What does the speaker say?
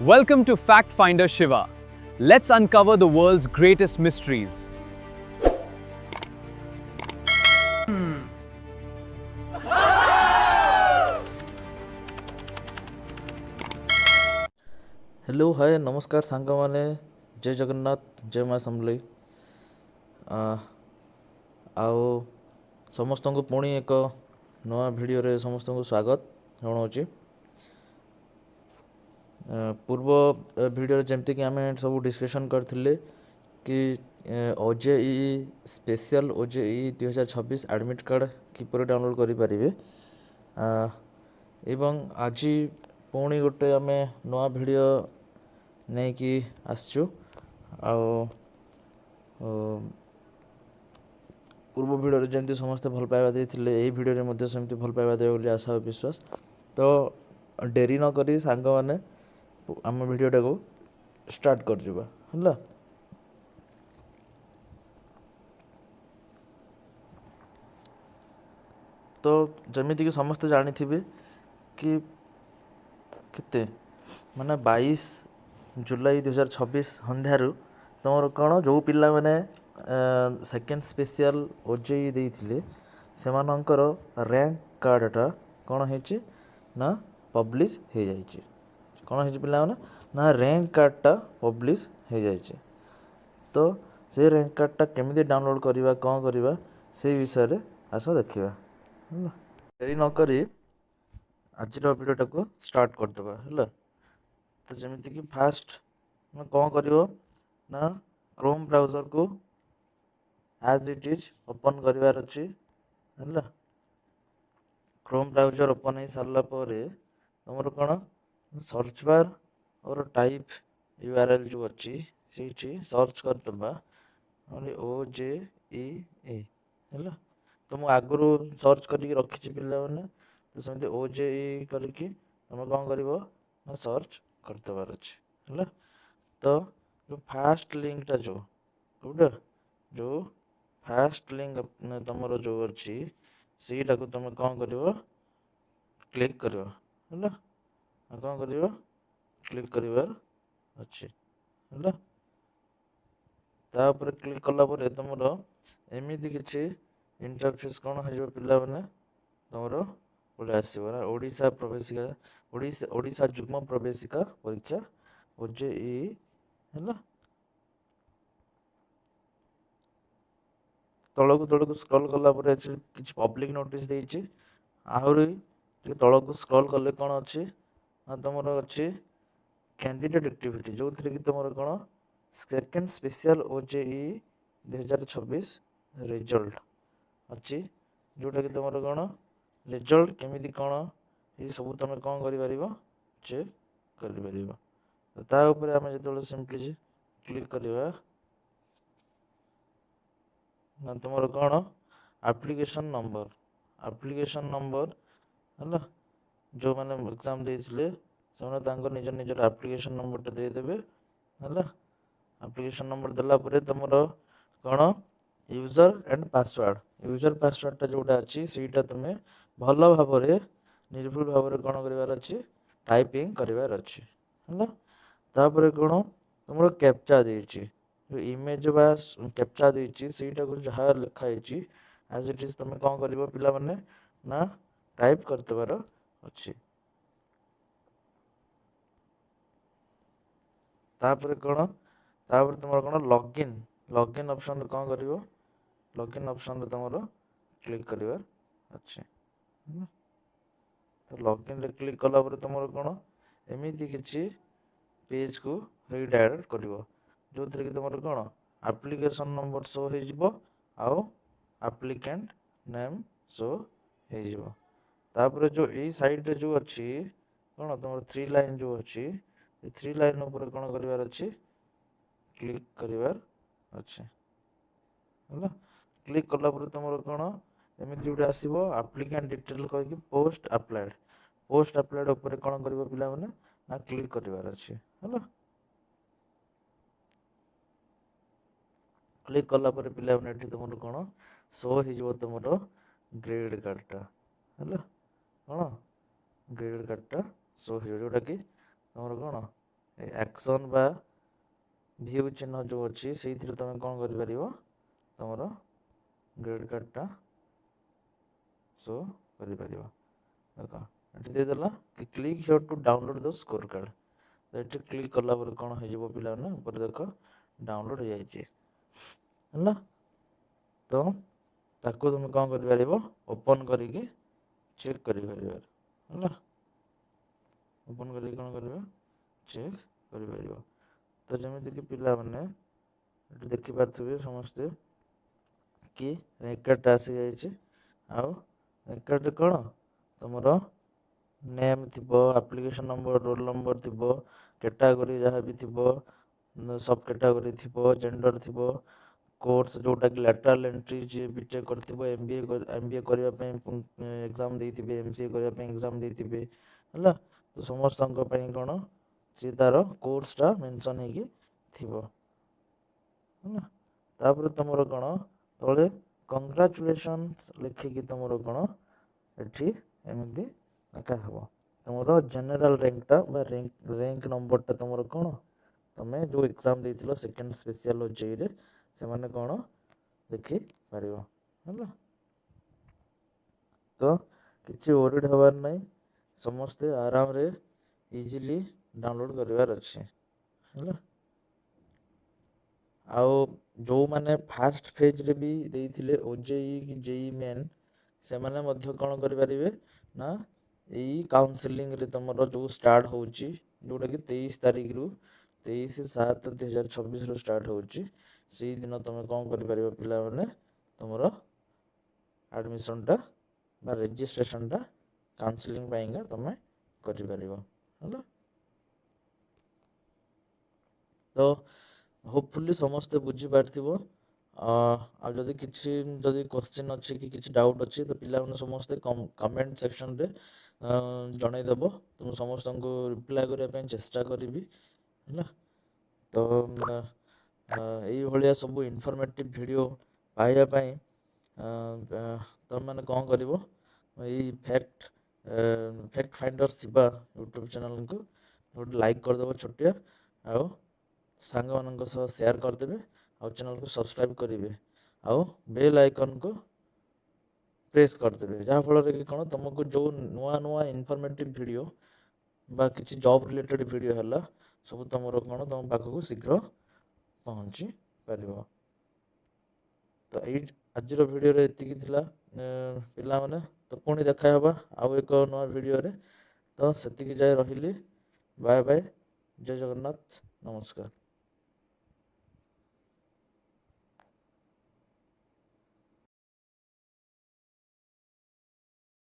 Welcome to Fact Finder Shiva. Let's uncover the world's greatest mysteries. Hello hi नमस्कार सांग मैंने जय जगन्नाथ जय माँ समलई आओ समस्त को पुणी एक नवा भिडियो रे समस्त को स्वागत जनाऊँगी। पूर्व भिडियो जमती कि आम सब डिस्कसन करथिले कि OJEE special OJEE 2026 admit card किपर डाउनलोड करें एवं आज पुणी गोटे आम नवा भिडियो नहीं कि आसचु पूर्व भिडियो जमी समस्ते भल पाइबा देते यही भिडियो सेमती भल पाइबा देवे बोली आशा और विश्वास। तो डेरी न करी सांग मैंने आम भिडियोटा को स्टार्ट कर जुबा है। तो जमीती कि समस्ते जानी थे कि केते माने 22 जुलाई 2026 संध्यारू तुम कौन जो पिला मैंने सेकेंड स्पेशल ओजेई देइथिले सेमानंकर रैंक कार्डटा कौन है ना पब्लिश हो जाइए। कौन है पिला ना रैंक कार्डटा पब्लिश हो जाइए। तो से रैंक कार्डटा केमिति डाउनलोड करवा कौन करवा से विषय आस देखा देरी नक आज भिडियोटा को स्टार्ट करदे है। तो जमीती कि फास्ट कौन कर ना क्रोम ब्राउजर को एज इट इज ओपन करार अच्छी है। क्रोम ब्राउजर ओपन हो सारा तुम कौन सर्च बार और टाइप यूआरएल जो अच्छी से सर्च करदे OJEE है। तो मुझे आगुरी सर्च करके रखी पिला मैंने तो सेमती OJEE करके तुम कौन कर सर्च करदेवार अच्छे है। तो जो फास्ट लिंकटा जो फास्ट लिंक तुम जो अच्छी सीटा को तुम कौन कर क्लिक कर कौन कर क्लिक करार अच्छे है। तापर क्लिक कलापर तुम एमती कि इंटरफेस कौन हो पिला मैंने तुम बोले आसो ना ओडिशा प्रवेशिका ओडिशा जुग्म प्रवेशिका परीक्षा OJEE है। तलक स्क्रॉल कलापर कि पब्लिक नोटिस देती आहरी तलक स्क्रॉल कले कौन अच्छी ना तुम अच्छी कैंडिडेट एक्टिविटी जो थी कि तुम कौन सेकेंड स्पेशल OJEE 2026 रिजल्ट अच्छी जोटा कि तुम कौन रिजल्ट केमी कौन ये सब तुम कौन कर चेक कर आम जो सिंपली क्लिक करवा ना तुम कौन एप्लिकेशन नंबर है। जो मैंने एग्जाम देते से निज निजर एप्लिकेशन नंबरटा देदेवे है। एप्लिकेशन नंबर देलापर तुम कौन यूजर एंड पासवर्डटा जोटा अच्छी से तुम भल भाव निर्भुल भाव कौन करार अच्छी टाइपिंग करार अच्छी है। तापर कौन तुम कैप्चा देची इमेज बा कैप्चा देची सेटा को जहाँ लिखाई एज इट इज तुम कौन कर पिला माने ना टाइप करदेवार अच्छी। तापर कौन तापर तुम कौन लॉगिन ऑप्शन कौन कर लॉगिन ऑप्शन तुम क्लिक करार अच्छे। तो लॉगिन रे क्लिक कलापर तुम कौन एमती कि पेज को रिडायरेक्ट कर जो थी कि तुम कौन एप्लिकेशन नंबर शो हो एप्लिकेंट नेम शो हो। तापर जो यही साइड जो अच्छी कौन तुम 3 लाइन जो अच्छी 3 लाइन ऊपर कौन करार अच्छी क्लिक करार अच्छे है। क्लिक कलापर तुम कौन एमती गोटे आसो एप्लिकेंट डिटेल कहीकि पोस्ट अप्लाइड उपर कौन कर पिला मैंने ना क्लिक करार अच्छे है। क्लिक कलापर पिला मैंने तुम कौन शो हो तुम ग्रेड कार्डटा है। कौन ग्रेड कार्डटा शो हो जोटा कि तुम कौन ଆକ୍ସନ୍ ବା ଭିଉ ଚିହ୍ନ ଯେଉଁ ଅଛି ସେଇଥିରେ ତୁମେ କ'ଣ କରିପାରିବ ତୁମର ଗ୍ରେଡ୍ କାର୍ଡ଼ଟା ଶୋ କରିପାରିବ। ଦେଖ ଏଠି ଦେଇଦେଲା କି click here to download the score card. ତ ଏଠି କ୍ଲିକ୍ କଲା ପରେ କ'ଣ ହେଇଯିବ ପିଲାମାନେ ଉପରେ ଦେଖ ଡାଉନଲୋଡ୍ ହେଇଯାଇଛି ହେଲା। ତ ତାକୁ ତୁମେ କ'ଣ କରିପାରିବ ଓପନ୍ କରିକି ଚେକ୍ କରିପାରିବ ହେଲା। ଓପନ୍ କରିକି କ'ଣ କରିବ ଚେକ୍ କରିପାରିବ। ତ ଯେମିତିକି ପିଲାମାନେ ଏଠି ଦେଖିପାରୁଥିବେ ସମସ୍ତେ କି ରେଙ୍କ୍ କାର୍ଡ଼ଟା ଆସିଯାଇଛି। ଆଉ ରେଙ୍କ୍ କାର୍ଡ଼ରେ କ'ଣ ତୁମର ନେମ୍ ଥିବ, ଆପ୍ଲିକେସନ୍ ନମ୍ବର, ରୋଲ୍ ନମ୍ବର ଥିବ, କ୍ୟାଟାଗୋରୀ ଯାହା ବି ଥିବ, ସବ୍ କ୍ୟାଟାଗୋରୀ ଥିବ, ଜେଣ୍ଡର ଥିବ, କୋର୍ସ ଯେଉଁଟାକି ଲ୍ୟାଟରାଲ୍ ଏଣ୍ଟ୍ରି ଯିଏ ବିଟେକ୍ କରିଥିବ, MBA କରିବା ପାଇଁ ଏକ୍ଜାମ୍ ଦେଇଥିବେ, MCA କରିବା ପାଇଁ ଏକ୍ଜାମ୍ ଦେଇଥିବେ ହେଲା। ତ ସମସ୍ତଙ୍କ ପାଇଁ କ'ଣ ସିଏ ତା'ର କୋର୍ସଟା ମେନସନ୍ ହେଇକି ଥିବ ହେଲା। ତାପରେ ତୁମର କ'ଣ ତଳେ କଂଗ୍ରାଚୁଲେସନ୍ସ ଲେଖିକି ତୁମର କ'ଣ ଏଠି ଏମିତି ଲେଖା ହେବ। ତୁମର ଜେନେରାଲ୍ ର୍ୟାଙ୍କଟା ବା ର୍ୟାଙ୍କ ନମ୍ବରଟା ତୁମର କ'ଣ ତୁମେ ଯେଉଁ ଏକ୍ଜାମ୍ ଦେଇଥିଲ ସେକେଣ୍ଡ ସ୍ପେସିଆଲ୍ OJEIରେ ସେମାନେ କ'ଣ ଦେଖିପାରିବ ହେଲା। ତ କିଛି ୱରିଡ୍ ହେବାର ନାହିଁ, ସମସ୍ତେ ଆରାମରେ ଇଜିଲି ଡାଉନଲୋଡ଼୍ କରିବାର ଅଛି ହେଲା। ଆଉ ଯେଉଁମାନେ ଫାର୍ଷ୍ଟ ଫେଜ୍ରେ ବି ଦେଇଥିଲେ OJEI କି JEE ମେନ୍ ସେମାନେ ମଧ୍ୟ କ'ଣ କରିପାରିବେ ନା ଏଇ କାଉନସେଲିଂରେ ତୁମର ଯେଉଁ ଷ୍ଟାର୍ଟ ହେଉଛି ଯେଉଁଟାକି 23 ତାରିଖରୁ 23/7/2026ରୁ ଷ୍ଟାର୍ଟ ହେଉଛି ସେଇଦିନ ତୁମେ କ'ଣ କରିପାରିବ ପିଲାମାନେ ତୁମର ଆଡ଼ମିସନ୍ଟା ବା ରେଜିଷ୍ଟ୍ରେସନ୍ଟା କାଉନସେଲିଂ ପାଇଁକା ତୁମେ କରିପାରିବ ହେଲା। ତ ହୋପଫୁଲି ସମସ୍ତେ ବୁଝିପାରିଥିବ। ଆଉ ଯଦି କିଛି କ୍ୱେଶ୍ଚିନ୍ ଅଛି କି କିଛି ଡାଉଟ୍ ଅଛି ତ ପିଲାମାନେ ସମସ୍ତେ କମେଣ୍ଟ ସେକ୍ସନ୍ରେ ଜଣାଇଦେବ। ତ ମୁଁ ସମସ୍ତଙ୍କୁ ରିପ୍ଲାଏ କରିବା ପାଇଁ ଚେଷ୍ଟା କରିବି ହେଲା। ତ ଏଇଭଳିଆ ସବୁ ଇନଫର୍ମେଟିଭ୍ ଭିଡ଼ିଓ ପାଇବା ପାଇଁ ତୁମେମାନେ କ'ଣ କରିବ ଏଇ ଫ୍ୟାକ୍ଟ ଫାଇଣ୍ଡର୍ସ ଥିବା ୟୁଟ୍ୟୁବ୍ ଚ୍ୟାନେଲ୍କୁ ଗୋଟେ ଲାଇକ୍ କରିଦେବ ଛୋଟିଆ, ଆଉ ସାଙ୍ଗମାନଙ୍କ ସହ ସେୟାର କରିଦେବେ, ଆଉ ଚ୍ୟାନେଲ୍କୁ ସବସ୍କ୍ରାଇବ୍ କରିବେ, ଆଉ ବେଲ୍ ଆଇକନ୍କୁ ପ୍ରେସ୍ କରିଦେବେ। ଯାହାଫଳରେ କି କ'ଣ ତୁମକୁ ଯେଉଁ ନୂଆ ଇନଫର୍ମେଟିଭ୍ ଭିଡ଼ିଓ ବା କିଛି ଜବ୍ ରିଲେଟେଡ଼୍ ଭିଡ଼ିଓ ହେଲା ସବୁ ତୁମର କ'ଣ ତୁମ ପାଖକୁ ଶୀଘ୍ର ପହଞ୍ଚି ପାରିବ। ତ ଏଇ ଆଜିର ଭିଡ଼ିଓରେ ଏତିକି ଥିଲା ପିଲାମାନେ। ତ ପୁଣି ଦେଖା ହେବା ଆଉ ଏକ ନୂଆ ଭିଡ଼ିଓରେ। ତ ସେତିକି ଯାଏ ରହିଲି, ବାଏ ବାଏ, ଜୟ ଜଗନ୍ନାଥ, ନମସ୍କାର।